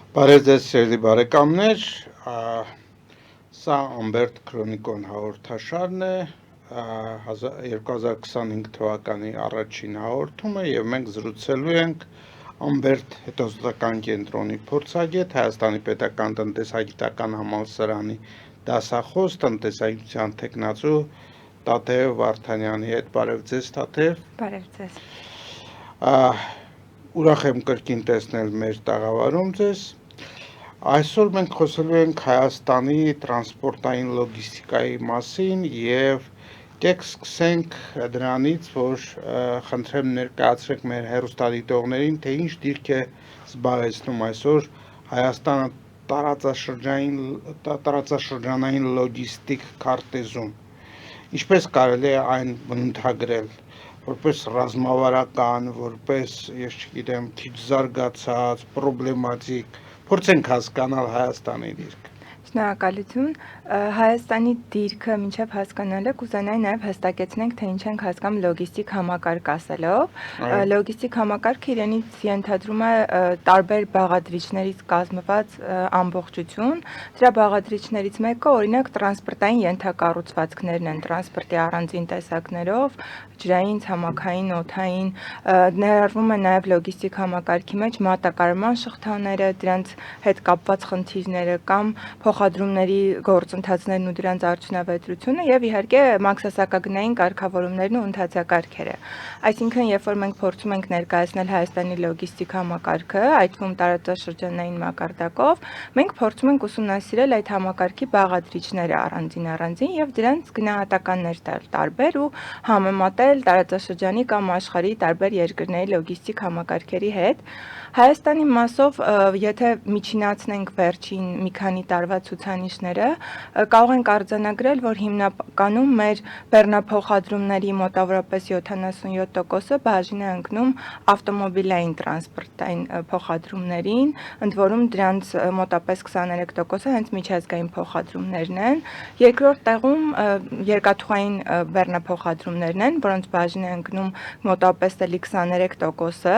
Բարև ձեզ սիրելի բարեկամներ, սա Ամբերտ Քրոնիկոն հաղորդաշարն է, 2025 թվականի առաջին հաղորդումը եւ մենք զրուցելու ենք Ամբերտ հետազոտական կենտրոնի փորձագետ, Հայաստանի Պետական տնտեսագիտական համալսարանի դասախոս, տնտեսագիտության թեկնածու Տաթև Վարդանյանի հետ։ Բարև ձեզ, Տաթև։ Բարև ձեզ։ Ուրախ եմ կրկին տեսնել մեր տաղավարում ձեզ։ Այսօր մենք խոսելու ենք Հայաստանի տրանսպորտային լոգիստիկայի մասին եւ դեք սկսենք դրանից, որ խնդրեմ ներկայացրեք մեր հեռուստադիտողներին, թե ինչ դիրք է զբաղեցնում այսօր Հայաստանը տարածաշրջանային լոգիստիկ քարտեզում։ Ինչպես կարելի է այն բնութագրել, որպես ռազմավարական, որպես, ես չգիտեմ, քիչ զարգացած, պրոբլեմատիկ, փորձենք հասկանալ Հայաստանի դիրքը։ Շնորհակալություն։ Հայաստանի դիրքը մինչև հասկանալը կուզենայի նաև հստակեցնենք, թե ինչ ենք հասկանում լոգիստիկ համակարգ ասելով։ Լոգիստիկ համակարգը իրենից ենթադրում է տարբեր բաղադրիչներից կազմված ամբողջություն։ Դրա բաղադրիչներից մեկը օրինակ տրանսպորտային ենթակառուցվածքներն են, տրանսպորտի առանձին տեսակներով, ջրային, ցամաքային, օդային, ներառվում է նաև լոգիստիկ համակարգի մեջ մատակարարման շղթաները, դրանց հետ կապված խնդիրները կամ փոխադրումների գործընթացներն ու դրանց արդյունավետությունը եւ իհարկե մաքսասակագնային կարգավորումներն ու ընթացակարգերը։ Այսինքն, երբ որ մենք փորձում ենք ներկայացնել Հայաստանի լոգիստիկ համակարգը, այդ թվում տարածաշրջանային մակարդակով, մենք փորձում ենք ուսումնասիրել այդ համակարգի բաղադրիչները առանձին եւ դրանց գնահատականներ տալ տարբեր ու համեմատել տարածաշրջանի կամ աշխարհի տարբեր երկրների լոգիստիկ համակարգերի հետ։ Հայաստանի մասով, եթե միջինացնենք վերջին մի քանի տարվա ցուցանիշները, կարող ենք արձանագրել, որ հիմնականում մեր բեռնափոխադրումների մոտավորապես 77%-ը բաժին է ընկնում ավտոմոբիլային տրանսպորտային փոխադրումներին, ընդ որում դրանց մոտապես 23%-ը հենց միջազգային փոխադրումներն են։ Երկրորդ տեղում երկաթուղային բեռնափոխադրումներն են, որոնց բաժին է ընկնում մոտապես 23%-ը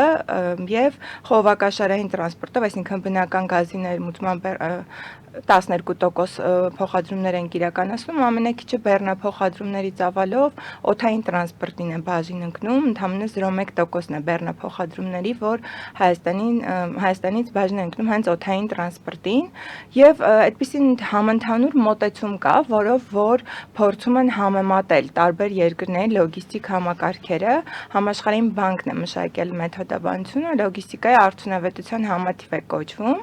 եւ խողովակաշարային տրանսպորտով, այսինքն բնական գազի ներմուծման 12% փոխադրումներ են իրականացնում, ամենակիչը բեռնափոխադրումների ծավալով օդային տրանսպորտին է բաժին ընկնում, ընդամենը 0.1%-ն է բեռնափոխադրումների, որ Հայաստանից բաժին է ընկնում հենց օդային տրանսպորտին, եւ այդպիսի համընդհանուր մոտեցում կա, որով որ փորձում են համեմատել տարբեր երկրների լոգիստիկ համակարգերը, Համաշխարհային բանկն է մշակել մեթոդաբանությունը, լոգիստիկայի արդյունավետության համատիվ է կոչվում,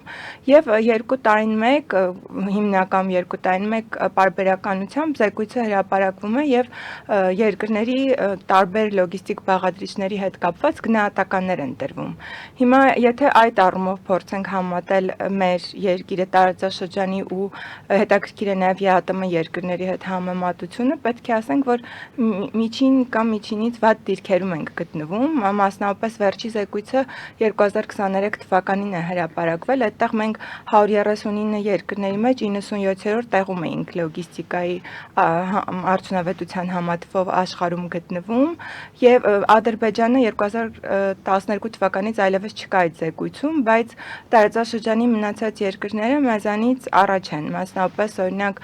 եւ 2 տարին մեկ հիմնական 2 տարին մեկ պարբերականությամբ զեկույցը հրապարակվում է եւ երկրների տարբեր լոգիստիկ բաղադրիչների հետ կապված գնահատականներ են տրվում։ Հիմա եթե այդ առումով փորձենք համատել մեր երկիրը տարածաշրջանի ու հետաքրքիր է նաեւ ԵԱՏՄ երկրների հետ համեմատությունը, պետք է ասենք, որ միջին կամ միջինից վատ դիրքերում ենք գտնվում, մասնավորապես վերջի զեկույցը 2023 թվականին է հրապարակվել, այդտեղ մենք 139 երկրների մեջ 97-րդ տեղում էինք լոգիստիկայի արդյունավետության համատվով աշխարհում գտնվում եւ Ադրբեջանը 2012 թվականից այլևս չկա այդ զեկույցում, բայց տարածաշրջանի մնացած երկրները մեզանից առաջ են, մասնավորապես օրինակ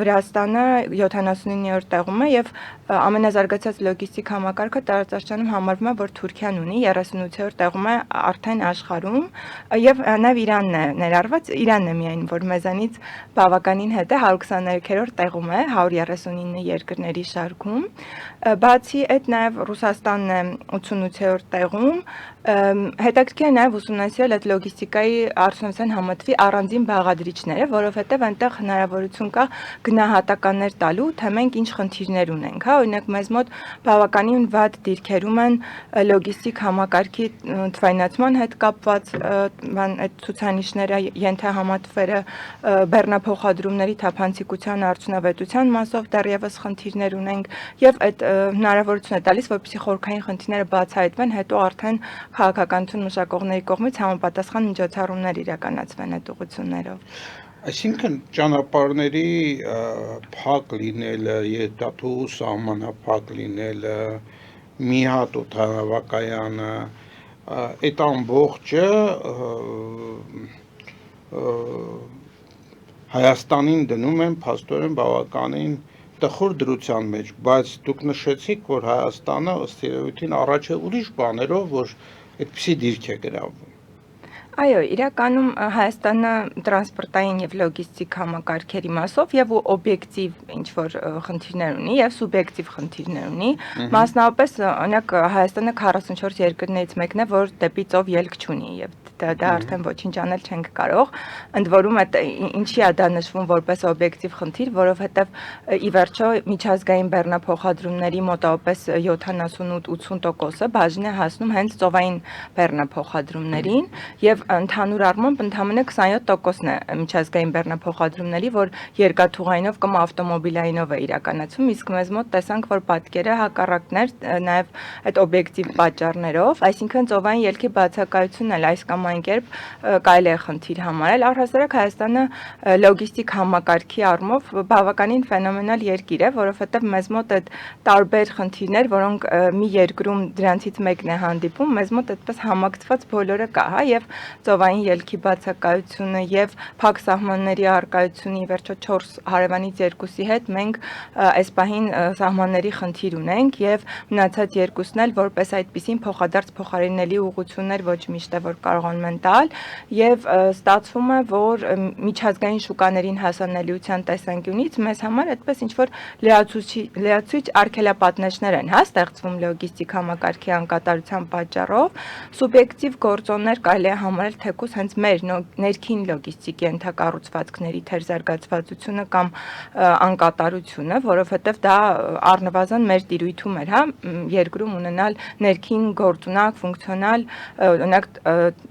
Վրաստանը 79-րդ տեղում է եւ ամենազարգացած լոգիստիկ համակարգը տարածաշրջանում համարվում է, որ Թուրքիան ունի 38-րդ տեղում է արդեն աշխարհում եւ նաեւ Իրանն է ներառված, Իրանն է միայն, որ մեզանից բավականին հետ է, 123-րդ տեղում է 139 երկրների շարքում։ Բացի այդ նաեւ Ռուսաստանն է 88-րդ տեղում, հետաքրքիր է նաեւ ուսումնասիրել այդ լոգիստիկայի արդյունավետության համատվի առանձին բաղադրիչները, որովհետեւ այնտեղ հնարավորություն կա գնահատականներ տալու, թե մենք ինչ խնդիրներ ունենք, հա, օրինակ մեզ մոտ բավականին վատ դիրքերում են լոգիստիկ համակարգի թվայնացման հետ կապված այդ ցուցանիշները, ենթահամատվերը, բեռնափոխադրումների թափանցիկության արդյունավետության մասով դեռևս խնդիրներ ունենք եւ այդ հնարավորություն է տալիս, որպեսզի խորքային խնդիրները բացահայտվեն, հետո արդեն քաղաքականություն մշակողների կողմից համապատասխան միջոցառումներ իրականացվեն այդ ուղղություններով։ Այսինքն ճանապարհների փակ լինելը, երկաթու սահմանափակ լինելը, մի հատ օդանավակայանը, այդ ամբողջը Հայաստանին դնում են փաստորեն բավականին տխուր դրության մեջ, բայց դուք նշեցիք, որ Հայաստանը ըստ երևույթին առաջ է ուրիշ բաներով, որ այդպիսի դիրք է գրավում։ Այո, իրականում Հայաստանը տրանսպորտային եւ լոգիստիկ համակարգերի մասով եւ օբյեկտիվ ինչ որ խնդիրներ ունի եւ սուբյեկտիվ խնդիրներ ունի։ Մասնավորապես, օրինակ Հայաստանը 44 երկրներից մեկն է, որ դեպի ծով ելք չունի եւ դա արդեն ոչինչ անել չենք կարող։ Ընդ որում ինչի է դա նշվում որպես օբյեկտիվ խնդիր, որովհետեւ ի վերջո միջազգային բեռնափոխադրումների մոտավորապես 78-80%-ը բաժին է հասնում հենց ծովային բեռնափոխադրումներին եւ ընդհանուր առմամբ ընդամենը 27%-ն է միջազգային բեռնափոխադրումների, որ երկաթուղայինով կամ ավտոմոբիլայինով է իրականացվում, իսկ մեզ մոտ տեսանք, որ պատկերը հակառակներ նաեւ այդ օբյեկտիվ պատճառներով, այսինքն ծովային ելքի բացակայությունն էլ այս կամ այն կերպ կարելի է խնդիր համարել։ Առհասարակ Հայաստանը լոգիստիկ համակարգի առումով բավականին ֆենոմենալ երկիր է, որովհետեւ մեզ մոտ այդ տարբեր խնդիրներ, որոնք մի երկրում դրանցից մեկն է հանդիպում, մեզ մոտ այդպես համակցված բոլորը կա, հա, եւ ծովային ելքի բացակայությունը եւ փակ սահմանների առկայությունը, ի վերջո 4 հարևանից երկուսի հետ մենք այս պահին սահմանների խնդիր ունենք եւ մնացած երկուսն էլ որպես այդպիսին փոխադարձ փոխարինելի ուղղություններ ոչ միշտ է որ կարողանում են տալ եւ ստացվում է որ միջազգային շուկաներին հասանելիության տեսանկյունից մեզ համար այդպես ինչ որ լիացուցիչ արգելապատնեշներ են, հա, ստեղծվում լոգիստիկ համակարգի անկատարության պատճառով սուբյեկտիվ գործոններ կարելի է համարել թեկուզ հենց մեր ներքին լոգիստիկի ենթակառուցվածքների թերզարգացվածությունը կամ անկատարությունը, որովհետև դա առնվազն մեր տիրույթում էր, հա, երկրում ունենալ ներքին գործունակ, ֆունկցիոնալ, օրինակ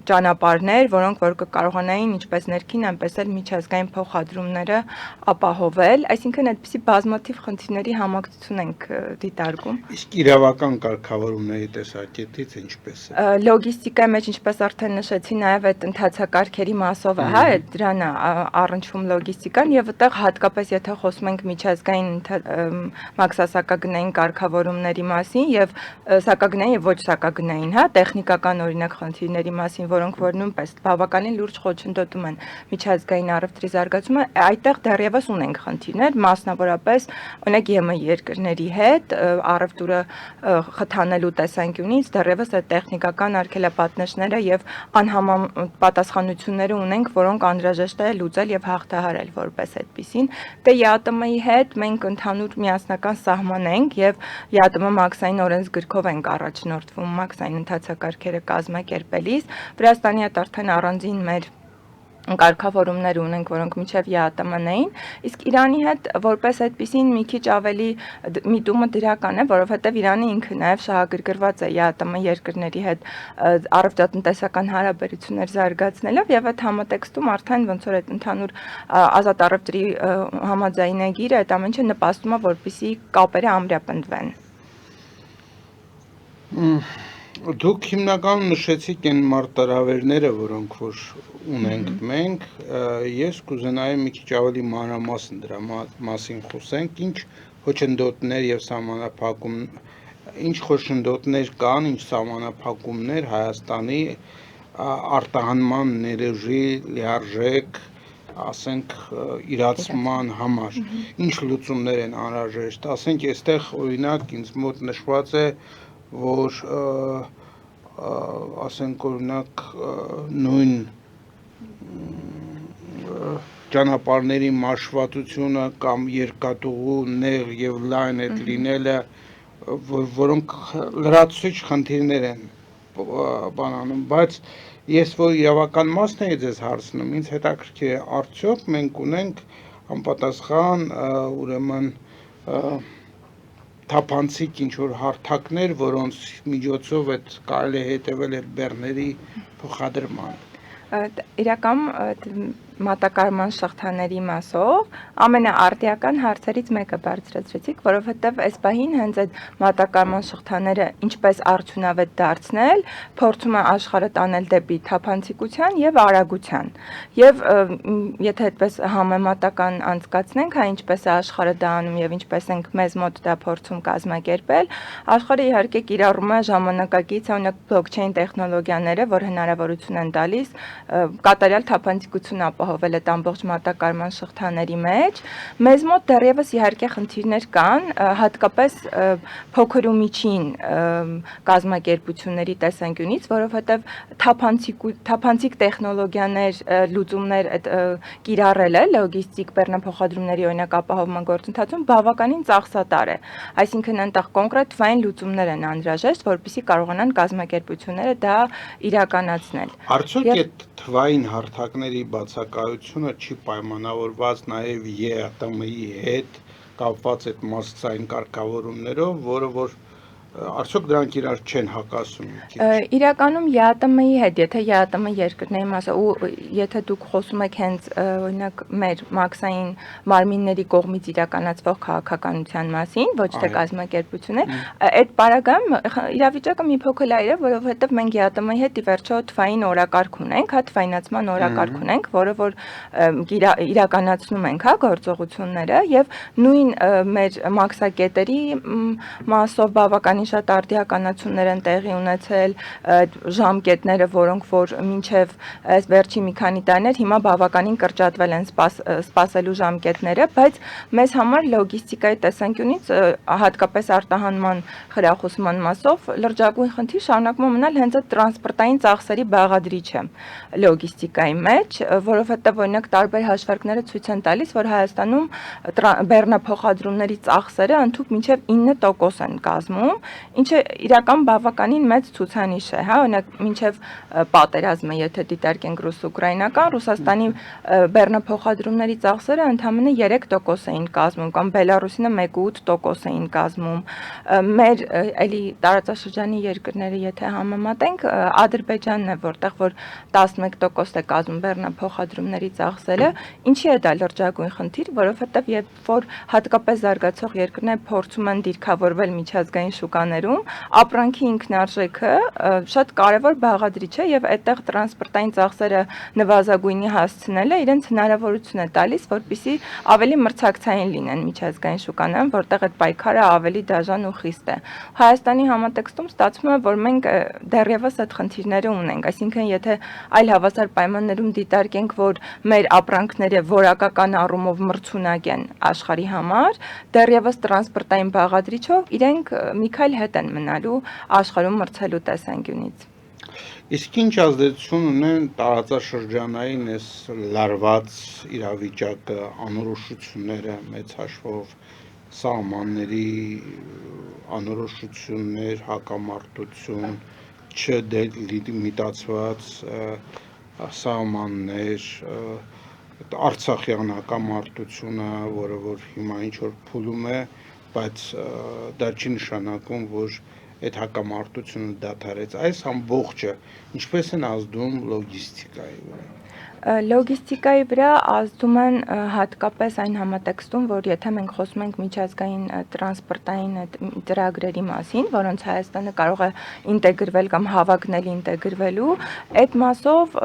ճանապարհներ, որոնք որ կկարողանային ինչպես ներքին, այնպես էլ միջազգային փոխադրումները ապահովել, այսինքն այդպիսի բազմաթիվ խնդիրների համակցություն ենք դիտարկում։ Իսկ իրավական կարգավորումների տեսակետից ինչպես է։ Լոգիստիկայի մեջ ինչպես արդեն նշեցի, նաև այդ ընթացակարգերի մասով է, հա, դրան է առնչվում լոգիստիկան եւ այդտեղ հատկապես եթե խոսում ենք միջազգային մաքսասակագնային կարգավորումների մասին եւ սակագնային եւ ոչ սակագնային, հա, տեխնիկական օրինակ խնդիրների մասին, որոնք որ նույնպես բավականին լուրջ խոչընդոտում են միջազգային առևտրի զարգացումը, այդտեղ դեռևս ունենք խնդիրներ, մասնավորապես օրինակ ԵՄ երկրների հետ առևտուրը խթանելու տեսանկյունից դեռևս այդ տեխնիկական արգելապատնեշները եւ անհամապատասխանությունները ունենք, որոնք անհրաժեշտ է լուծել եւ հաղթահարել որպես այդպիսին։ Դե ԵԱՏՄ-ի հետ մենք ընդհանուր միասնական սահման ենք եւ ԵԱՏՄ մաքսային օրենսգրքով ենք առաջնորդվում մաքսային ընթացակարգերը կազմակերպելիս։ Վրաստանի հետ արդեն առանձին մեր կարգավորումներ ունենք, որոնք միջև ԵԱՏՄ-ն էին, իսկ Իրանի հետ որպես այդպիսին մի քիչ ավելի միտումը դրական է, որովհետև Իրանը ինքը նաև շահագրգռված է ԵԱՏՄ երկրների հետ առևտրատնտեսական հարաբերություններ զարգացնելով եւ այդ համատեքստում արդեն ոնց որ այդ ընդհանուր ազատ առևտրի համաձայնագիրը այդ ամենը նպաստում է, որպեսզի կապերը ամրապնդվեն։ Դուք հիմնականում նշեցիք այն մարտահրավերները, որոնք որ ունենք մենք, ես կուզենայի մի քիչ ավելի մանրամասն դրա մասին խոսենք, ինչ խոչընդոտներ եւ սահմանափակում, ինչ խոչընդոտներ կան, ինչ սահմանափակումներ Հայաստանի արտահանման ներուժի լիարժեք, ասենք իրացման համար, ինչ լուծումներ են անհրաժեշտ, ասենք այստեղ օրինակ ինձ մոտ նշված է որ ասենք օրինակ նույն ճանապարհների մաշվածությունը կամ երկաթուղու նեղ եւ լայն այդ լինելը, որոնք լրացուցիչ խնդիրներ են բանանում, բայց ես որ իրավական մասն էի ձեզ հարցնում, ինձ հետաքրքիր է արդյոք մենք ունենք անպատասխան ուրեմն թափանցիկ ինչ-որ հարթակներ, որոնց միջոցով այդ կարելի է հետևել այդ բեռների փոխադրման։ Իրական մատակարարման շղթաների մասով ամենաարդիական հարցերից մեկը բարձրացրեցիք, որովհետև այս պահին հենց այդ մատակարարման շղթաները ինչպես արդյունավետ դարձնել, փորձում է աշխարհը տանել դեպի թափանցիկության եւ արագության։ Եվ եթե այդպես համեմատական անցկացնենք, հա ինչպես է աշխարհը դա անում եւ ինչպես ենք մեզ մոտ դա փորձում կազմակերպել, աշխարհը իհարկե կիրառում է ժամանակակից օրինակ բլոկչեյն տեխնոլոգիաները, որ հնարավորություն են տալիս կատարյալ թափանցիկություն ապահովել այդ ամբողջ մատակարարման շղթաների մեջ։ Մեզ մոտ դեռևս իհարկե խնդիրներ կան, հատկապես փոքր ու միջին կազմակերպությունների տեսանկյունից, որովհետև թափանցիկ տեխնոլոգիաներ, լուծումներ կիրառելը լոգիստիկ բեռնափոխադրումների օրինակ ապահովման գործընթացում բավականին ծախսատար է։ Այսինքն այնտեղ կոնկրետ թվային լուծումներ են անհրաժեշտ, որպեսզի կարողանան կազմակերպությունները դա իրականացնել։ Արդյոք այդ թվային հարթակների բացակայությունը չի պայմանավորված նաև ԵԱՏՄ-ի հետ կապված այդ մասսային կարգավորումներով, որը որ արդյոք դրանք իրար չեն հակասում։ Իրականում ԵԱՏՄ-ի հետ, եթե ԵԱՏՄ երկրների մասը ու եթե դուք խոսում եք հենց օրինակ մեր մաքսային մարմինների կողմից իրականացվող քաղաքականության մասին, ոչ թե կազմակերպություններ, այդ պարագայում իրավիճակը մի փոքր այլ է, որովհետև մենք ԵԱՏՄ-ի հետ ի վերջո թվային օրակարգ ունենք, հա թվայնացման օրակարգ ունենք, որը որ իրականացնում ենք, հա գործողությունները եւ նույն մեր մաքսակետերի մասով բավականին շատ արդիականացումներ են տեղի ունեցել, ժամկետները, որոնք որ մինչև այս վերջի մի քանի տարիներ հիմա բավականին կրճատվել են սպասելու ժամկետները, բայց մեզ համար լոգիստիկայի տեսանկյունից հատկապես արտահանման խրախուսման մասով լրջագույն խնդիր շարունակում է մնալ հենց այդ տրանսպորտային ծախսերի բաղադրիչը լոգիստիկայի մեջ, որովհետև օրինակ տարբեր հաշվարկները ցույց են տալիս, որ Հայաստանում բեռնափոխադրումների ծախսերը ընդհանուր մինչև 9% են կազմում, ինչը իրական բավականին մեծ ցուցանիշ է, հա, օրինակ մինչև պատերազմը, եթե դիտարկենք ռուս-ուկրաինական, Ռուսաստանի բեռնափոխադրումների ծախսերը ընդամենը 3% էին կազմում կամ Բելարուսինը 1.8% էին կազմում։ Մեր էլի տարածաշրջանի երկրները, եթե համեմատենք, Ադրբեջանն է, որտեղ որ 11% է կազմում բեռնափոխադրումների ծախսերը, ինչի է դա լրջագույն խնդիր, որովհետև երբ որ հատկապես զարգացող երկրներ փորձում են դիրքավորվել միջազգային շուկաներում, ապրանքի ինքնարժեքը շատ կարևոր բաղադրիչ է եւ այդտեղ տրանսպորտային ծախսերը նվազագույնի հասցնելը իրենց հնարավորություն է տալիս, որպեսզի ավելի մրցակցային լինեն միջազգային շուկաներում, որտեղ այդ պայքարը ավելի դաժան ու խիստ է։ Հայաստանի համատեքստում ստացվում է, որ մենք դեռևս այդ խնդիրները ունենք, այսինքն եթե այլ հավասար պայմաններում դիտարկենք, որ մեր ապրանքները որակական առումով մրցունակ են աշխարհի համար, դեռևս տրանսպորտային բաղադրիչով իրենք մի քայլ հետ են մնալու աշխարհում մրցելու տեսանկյունից։ Իսկ ինչ ազդեցություն ունեն տարածաշրջանային այս լարված իրավիճակը, անորոշությունները, մեծ հաշվով սահմանների անորոշություններ, հակամարտություն, չդելիմիտացված սահմաններ, Արցախյան հակամարտությունը, որը որ հիմա ինչ որ փուլում է, բայց դա չի նշանակում, որ այդ հակամարտությունը դադարեց։ Այս ամբողջը ինչպես են ազդում լոգիստիկայի վրա։ Լոգիստիկայի վրա ազդում են հատկապես այն համատեքստում, որ եթե մենք խոսում ենք միջազգային տրանսպորտային ծրագրերի մասին, որոնց Հայաստանը կարող է ինտեգրվել կամ հավակնել ինտեգրվելու, այդ մասով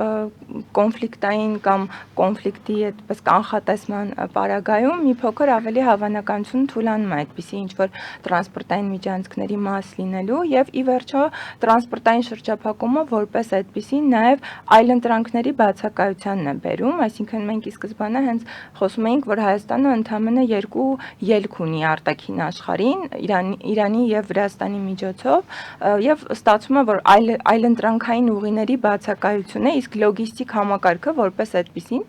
կոնֆլիկտային կամ կոնֆլիկտի այդպես կանխատեսման պարագայում մի փոքր ավելի հավանականություն թուլանում է այդպիսի ինչ որ տրանսպորտային միջանցքների մաս լինելու եւ ի վերջո տրանսպորտային շրջափակումը որպես այդպիսի նաեւ այլընտրանքների բացակայություն է բերում, այսինքն մենք ի սկզբանե հենց խոսում էինք, որ Հայաստանը ընդամենը 2 ելք ունի արտաքին աշխարհին, Իրանի եւ Վրաստանի միջոցով, եւ ստացվում է, որ այլընտրանքային ուղիների բացակայություն է, իսկ լոգիստիկ համակարգը որպես այդպիսին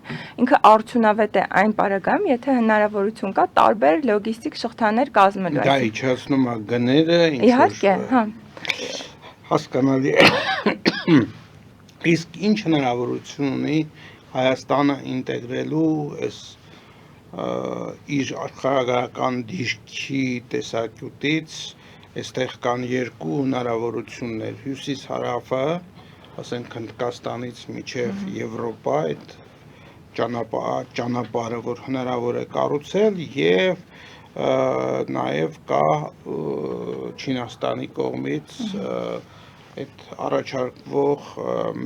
ինքը արդյունավետ է այն պարագայում, եթե հնարավորություն կա տարբեր լոգիստիկ շղթաներ կազմելու։ Դա իջեցնում է գները, իհարկե, հա։ Հասկանալի է։ Իսկ ինչ հնարավորություն ունի Հայաստանը ինտեգրելու այս իր աշխարհագրական դիրքի տեսակետից, այստեղ կան երկու հնարավորություններ՝ հյուսիս-հարավը, ասենք Հնդկաստանից մինչև Եվրոպա, այդ ճանապարհը, որ հնարավոր է կառուցել, եւ նաև կա Չինաստանի կողմից այդ առաջարկվող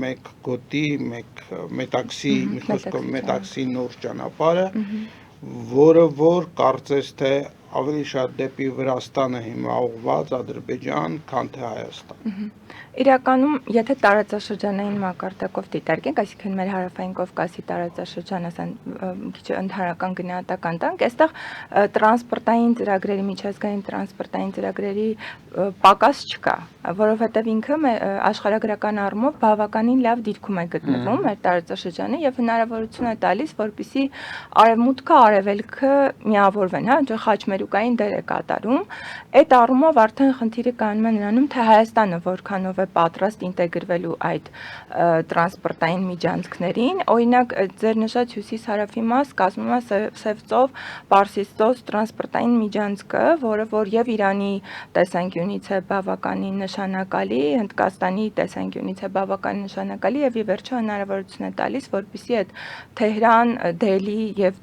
մեկ գոտի, մեկ մետաքսի, մի խոսքով մետաքսի նոր ճանապարհը, որը որ կարծես թե ավելի շատ դեպի Վրաստանը հիմա ուղղված Ադրբեջան, քան թե Հայաստան։ Իրականում, եթե տարածաշրջանային մակարդակով դիտարկենք, այսինքն մեր հարավային Կովկասի տարածաշրջանը, ասեն քիչ ընդհանրական գնահատական տանք, այստեղ տրանսպորտային ծրագրերի, միջազգային տրանսպորտային ծրագրերի պակաս չկա, որովհետև ինքը աշխարհագրական առումով բավականին լավ դիրքում է գտնվում մեր տարածաշրջանը եւ հնարավորություն է տալիս, որպեսզի արևմուտքը, արևելքը միավորվեն, հա, այնտեղ խաչմերուկային դեր է կատարում։ Այդ առումով արդեն խնդիրը կանում է նրանում, թե Հայաստանը որքանով է պատրաստ ինտեգրվելու այդ տրանսպորտային միջանցքներին, օրինակ ձեր նշած հյուսիս-հարավի մաս կազմում է Սև ծով, Պարսից ծով տրանսպորտային միջանցքը, որը որ եւ Իրանի տեսանկյունից է բավականին նշանակալի, Հնդկաստանի տեսանկյունից է բավականին նշանակալի եւ ի վերջո հնարավորություն է տալիս, որպեսզի այդ Թեհրան, Դելհի եւ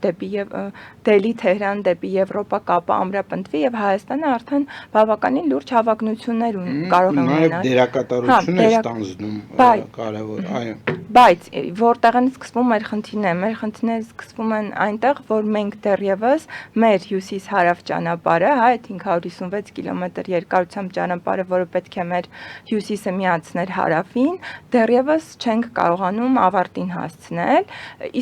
Դելհի Թեհրան դեպի Եվրոպա կապը ամրապնդվի եւ Հայաստանը արդեն բավականին լուրջ հավակնություններ կարող է ունենալ։ Դերակատարություն է ստանձնում կարևոր, այո։ Բայց որտեղ են սկսվում մեր խնդիրները, մեր խնդիրները սկսվում են այնտեղ, որ մենք դեռևս մեր հյուսիս-հարավ ճանապարհը, հա, այդ 556 կիլոմետր երկարությամբ ճանապարհը, որը պետք է մեր հյուսիսը միացներ հարավին, դեռևս չենք կարողանում ավարտին հասցնել,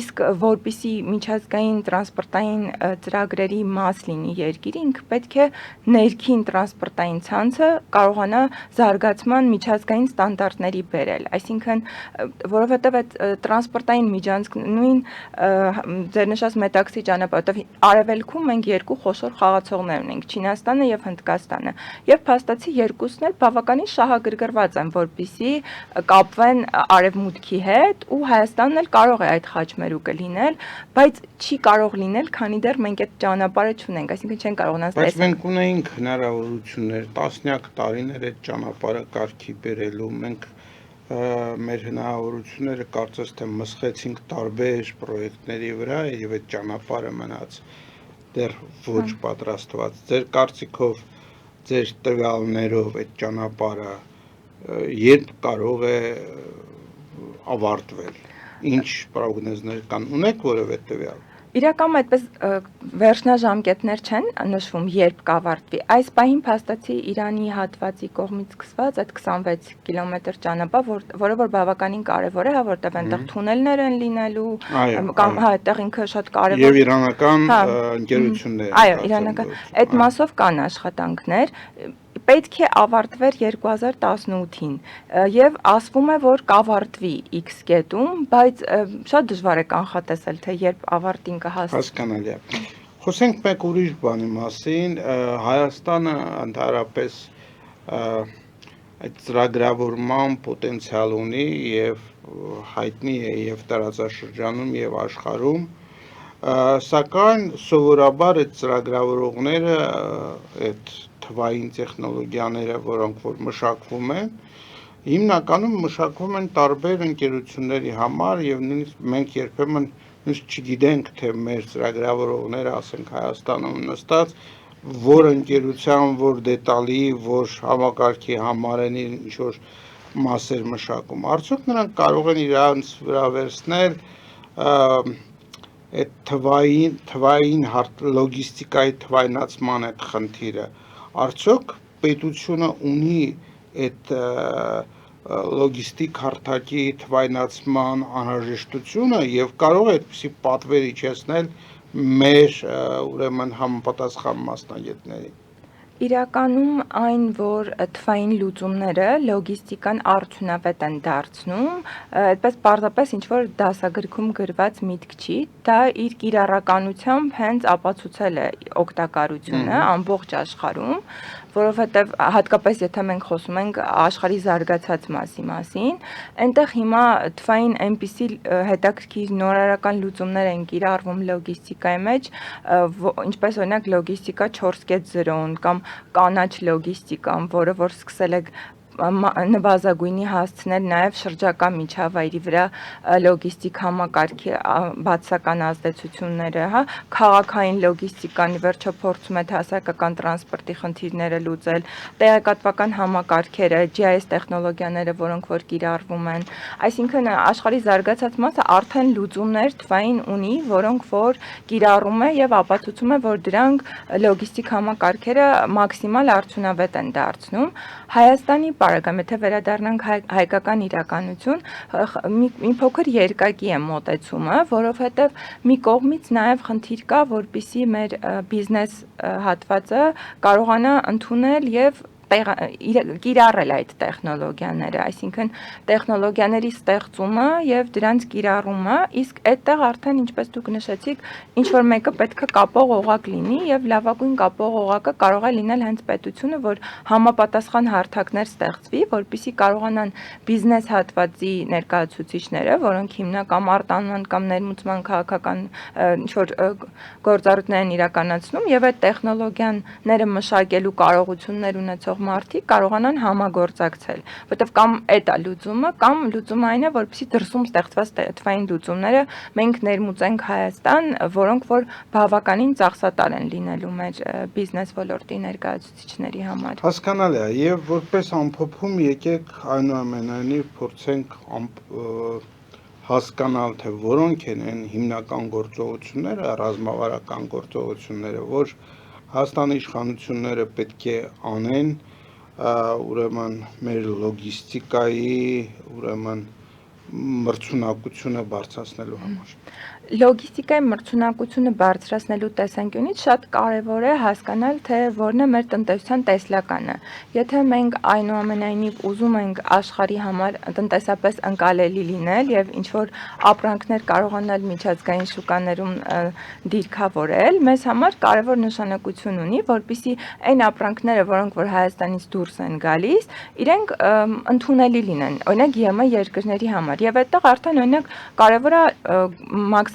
իսկ որպեսզի միջազգային տրանսպորտային ծրագրերի մաս լինի երկիրը, ինքը պետք է ներքին տրանսպորտային ցանցը կարողանա զարգացման միջազգային ստանդարտների բերել, այսինքն որովհետև այդ տրանսպորտային միջանցք նույն ձեր նշած մետաքսի ճանապարհը, որտեղ արևելքում մենք երկու խոշոր խաղացողներ ունենք, Չինաստանը եւ Հնդկաստանը, եւ փաստացի երկուսն էլ բավականին շահագրգռված են, որպեսզի կապվեն արևմուտքի հետ, ու Հայաստանն էլ կարող է այդ խաչմերուկը լինել, բայց չի կարող լինել, քանի դեռ մենք այդ ճանապարհը չունենք, այսինքն չեն կարողանալ տեսնել։ Բայց մենք ունեինք հնարավորություններ, տասնյակ տարիներ այդ ճանապարհը կարգի բերելու, մենք մեր հնարավորությունները կարծես թե մսխեցինք տարբեր պրոյեկտների վրա եւ այդ ճանապարհը մնաց դեռ ոչ պատրաստված։ Ձեր կարծիքով, ձեր տվյալներով այդ ճանապարհը երբ կարող է ավարտվել։ Ինչ պրոգնոզներ կան, ունեք որևէ տվյալ։ Իրականում այդպես վերջնաժամկետներ չեն նշվում, երբ կավարտվի։ Այս պահին փաստացի Իրանի հատվածի կողմից սկսված այդ 26 կիլոմետր ճանապարհ, որը որ բավականին կարևոր է, հա, որտեղ այնտեղ թունելներ են լինելու, կամ հա, այդտեղ ինքը շատ կարևոր։ Եվ իրանական ընկերություններ։ Այո, իրանական։ Այդ մասով կան աշխատանքներ։ Պետք է ավարտվեր 2018-ին եւ ասվում է, որ կավարտվի X կետում, բայց շատ դժվար է կանխատեսել, թե երբ ավարտին կհասնի։ Հասկանալի է։ Խոսենք մեկ ուրիշ բանի մասին, Հայաստանը ընդհանրապես այդ ծրագրավորման պոտենցիալ ունի եւ հայտնի է եւ տարածաշրջանում եւ աշխարհում, սակայն սովորաբար այդ ծրագրավորողները այդ թվային տեխնոլոգիաները, որոնք որ մշակվում են, հիմնականում մշակվում են տարբեր ընկերությունների համար եւ նույնիսկ մենք երբեմն չգիտենք, թե մեր ծրագրավորողները, ասենք Հայաստանում նստած, որ ընկերության, որ դետալի, որ համակարգի համար են ինչ որ մասեր մշակում։ Արդյոք նրանք կարող են իրանց վրա վերցնել այդ թվային լոգիստիկայի թվայնացման այդ խնդիրը։ Արդյոք պետությունը ունի այդ լոգիստիկ հարթակի թվայնացման անհրաժեշտությունը եւ կարող է այդպիսի պատվեր իջեցնել մեր ուրեմն համապատասխան մասնագետներին։ Իրականում այն, որ թվային լուծումները լոգիստիկան արդյունավետ են դարձնում, այդպես պարզապես ինչ-որ դասագրքում գրված միտք չի, դա իր կիրառականությամբ հենց ապացուցել է օգտակարությունը ամբողջ աշխարհում, որովհետև հատկապես եթե մենք խոսում ենք աշխարհի զարգացած մասին, այնտեղ հիմա թվային այնպիսի հետաքրքիր նորարարական լուծումներ են կիրառվում լոգիստիկայի մեջ, ինչպես օրինակ լոգիստիկա 4.0-ն կամ կանաչ լոգիստիկան, որը որ սկսել է նվազագույնի հասցնել նաև շրջակա միջավայրի վրա լոգիստիկ համակարգի բացասական ազդեցությունները, հա, քաղաքային լոգիստիկան ի վերջո փորձում է հասարակական տրանսպորտի խնդիրները լուծել, տեղեկատվական համակարգերը, GIS տեխնոլոգիաները, որոնք որ կիրառվում են, այսինքն աշխարհի զարգացած մասը արդեն լուծումներ թվային ունի, որոնք որ կիրառում է եւ ապացուցում է, որ դրանք լոգիստիկ համակարգերը մաքսիմալ արդյունավետ են դարձնում։ Հայաստանի պարագայում, եթե վերադառնանք հայկական իրականություն, մի փոքր երկակի է մոտեցումը, որովհետև մի կողմից նաև խնդիր կա, որպեսզի մեր բիզնես հատվածը կարողանա ընդունել եւ կիրառել այդ տեխնոլոգիաները, այսինքն տեխնոլոգիաների ստեղծումը եւ դրանց կիրառումը, իսկ այդտեղ արդեն ինչպես դուք նշեցիք, ինչ որ մեկը պետք է կապող օղակ լինի եւ լավագույն կապող օղակը կարող է լինել հենց պետությունը, որ համապատասխան հարթակներ ստեղծվի, որպեսզի կարողանան բիզնես հատվածի ներկայացուցիչները, որոնք հիմնական արտանման կամ ներմուծման քաղաքական ինչ որ գործառույթներ են իրականացնում եւ այդ տեխնոլոգիաները մշակելու կարողություններ ունեցող մարդիկ կարողանան համագործակցել, որտեղ կամ այդ է լուծումը, կամ լուծումը այն է, որպեսզի դրսում ստեղծված թվային լուծումները մենք ներմուծենք Հայաստան, որոնք որ բավականին ծախսատար են լինելու մեր բիզնես ոլորտի ներկայացուցիչների համար։ Հասկանալի է, եւ որպես ամփոփում եկեք այնուամենայնիվ փորձենք հասկանալ, թե որոնք են այն հիմնական գործողությունները, ռազմավարական գործողությունները, որ Հայաստանի իշխանությունները պետք է անեն, ուրեմն մեր լոգիստիկայի, ուրեմն մրցունակությունը բարձրացնելու համար։ Լոգիստիկայի մրցունակությունը բարձրացնելու տեսանկյունից շատ կարևոր է հասկանալ, թե որն է մեր տնտեսության տեսլականը։ Եթե մենք այնուամենայնիվ ուզում ենք աշխարհի համար տնտեսապես ընկալելի լինել եւ ինչ որ ապրանքներ կարողանալ միջազգային շուկաներում դիրքավորել, մեզ համար կարևոր նշանակություն ունի, որպեսզի այն ապրանքները, որոնք որ Հայաստանից դուրս են գալիս, իրենք ընդունելի լինեն, օրինակ ԵՄ երկրների համար։ Եվ այդտեղ արդեն օրինակ կարևոր է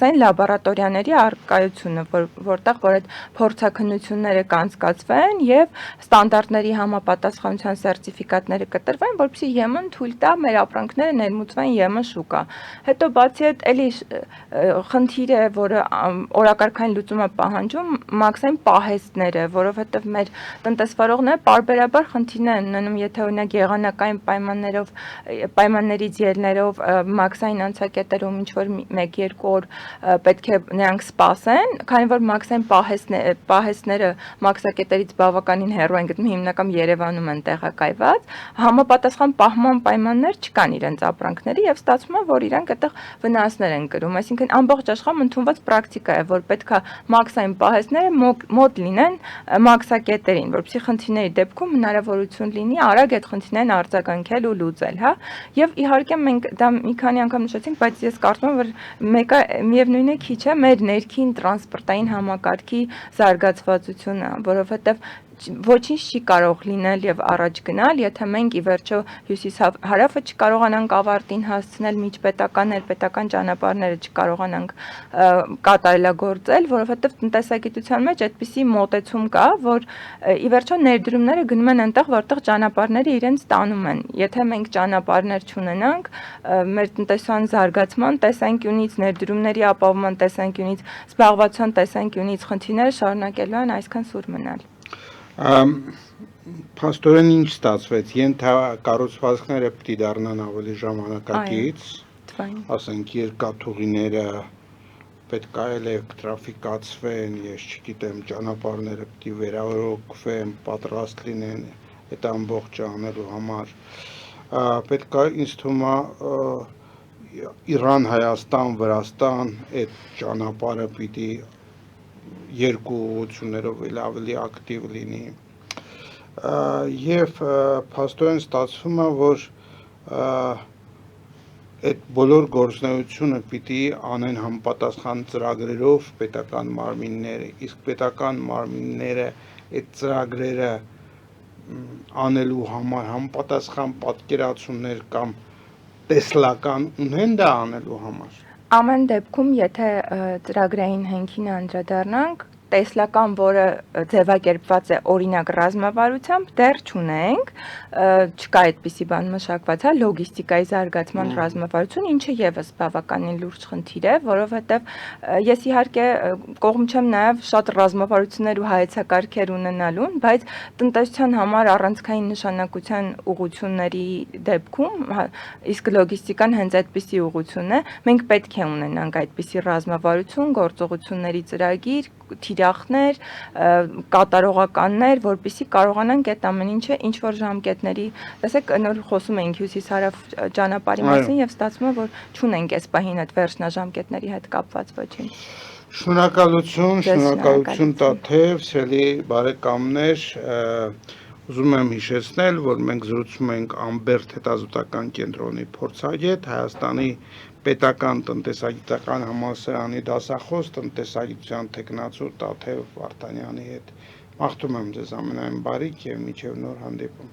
մաքսային լաբորատորիաների առկայությունը, որտեղ որ այդ փորձաքննությունները կանցկացվեն եւ ստանդարտների համապատասխանության սերտիֆիկատները կտրվեն, որպեսզի ԵՄ-ն թույլ տա մեր ապրանքները ներմուծվեն ԵՄ շուկա։ Հետո բացի այդ էլի խնդիր է, որը օրակարգային լուծում է պահանջում, մաքսային պահեստները, որովհետեւ մեր տնտեսվարողները պարբերաբար խնդիրներ են ունենում, եթե օրինակ եղանակային պայմաններից ելներով մաքսային անցակետերում ինչ որ 1-2 օր պետք է նրանք սպասեն, քանի որ մաքսային պահեստները մաքսակետերից բավականին հեռու են գտնվում, հիմնական Երևանում են տեղակայված, համապատասխան պահման պայմաններ չկան իրենց ապրանքների եւ ստացվում է, որ իրենք այդտեղ վնասներ են կրում, այսինքն ամբողջ աշխարհում ընդունված պրակտիկա է, որ պետքա մաքսային պահեստները մոտ լինեն մաքսակետերին, որովհետեւ խնդիրների դեպքում հնարավորություն լինի արագ այդ խնդիրներն արձագանքել ու լուծել, հա, եւ իհարկե մենք դա մի քանի անգամ նշեցինք, բայց ես կարծում եմ, որ մեկը միևնույն է քիչ է մեր ներքին տրանսպորտային համակարգի զարգացվածությունը, որովհետեւ ոչինչ չի կարող լինել եւ առաջ գնալ, եթե մենք ի վերջո հյուսիս-հարավը չկարողանանք ավարտին հասցնել, միջպետական, ներպետական ճանապարհները չկարողանանք կատարելագործել, որովհետեւ տնտեսագիտության մեջ այդպիսի մոտեցում կա, որ ի վերջո ներդրումները գնում են այնտեղ, որտեղ ճանապարհները իրենց տանում են։ Եթե մենք ճանապարհներ չունենանք, մեր տնտեսության զարգացման տեսանկյունից, ներդրումների ապահովման տեսանկյունից, զբաղվածության տեսանկյունից խնդիրները շարունակելու են այսքան սուր մնալ։ Փաստորեն ինչ ստացվեց, ենթակառուցվածքները պիտի դառնան ավելի ժամանակակից, ասենք երկաթուղիները պետք է էլեկտրաֆիկացվեն, ես չգիտեմ, ճանապարհները պիտի վերահսկվեն, պատրաստ լինեն այդ ամբողջը անելու համար, պետք է ինձ թվում է Իրան, Հայաստան, Վրաստան այդ ճանապարհը պիտի երկու ուղղություններով ավելի ակտիվ լինի եւ փաստորեն ստացվում է, որ այդ բոլոր գործունեությունը պիտի անեն համապատասխան ծրագրերով պետական մարմինները, իսկ պետական մարմինները այդ ծրագրերը անելու համար համապատասխան պատկերացումներ կամ տեսլական ունեն դա անելու համար։ Ամեն դեպքում, եթե ծրագրային հենքին անդրադառնանք, տեսլական, որը ձևակերպված է օրինակ ռազմավարությամբ, դեռ չունենք, չկա այդպիսի բան մշակված, հա, լոգիստիկայի զարգացման ռազմավարություն, ինչը եւս բավականին լուրջ խնդիր է, որովհետեւ ես իհարկե կողմ չեմ նաեւ շատ ռազմավարություններ ու հայեցակարգեր ունենալուն, բայց տնտեսության համար առանցքային նշանակության ուղղությունների դեպքում, իսկ լոգիստիկան հենց այդպիսի ուղղություն է, մենք պետք է ունենանք այդպիսի ռազմավարություն, գործողությունների ծրագիր, թիրախներ, կատարողականներ, որպեսզի կարողանանք այդ ամեն ինչը ինչ որ ժամկետների, տեսեք, նոր խոսում էինք հյուսիս-հարավ ճանապարհի մասին եւ ստացվում է, որ չունենք այս պահին այդ վերջնաժամկետների հետ կապված ոչինչ։ Շնորհակալություն Տաթև, սիրելի բարեկամներ, ուզում եմ հիշեցնել, որ մենք զրուցում ենք Ամբերտ հետազոտական կենտրոնի փորձագետ, Հայաստանի պետական տնտեսագիտական համալսարանի դասախոս, տնտեսագիտության թեկնածու Տաթև Վարդանյանի հետ։ Մաղթում եմ ձեզ ամենայն բարիք եւ մինչեւ նոր հանդիպում։